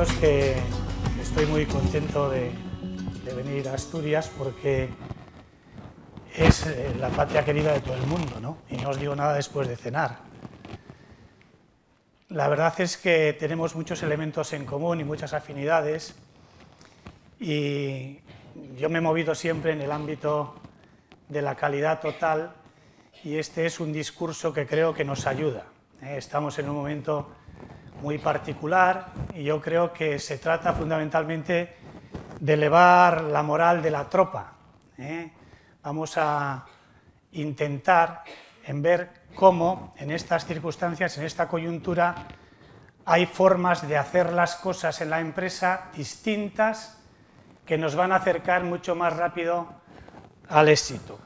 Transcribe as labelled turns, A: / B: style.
A: deciros que estoy muy contento de venir a Asturias porque es la patria querida de todo el mundo, ¿no? Y no os digo nada después de cenar. La verdad es que tenemos muchos elementos en común y muchas afinidades, y yo me he movido siempre en el ámbito de la calidad total, y este es un discurso que creo que nos ayuda. Estamos en un momento muy particular y yo creo que se trata fundamentalmente de elevar la moral de la tropa. Vamos a intentar ver cómo en estas circunstancias, en esta coyuntura, hay formas de hacer las cosas en la empresa distintas que nos van a acercar mucho más rápido al éxito.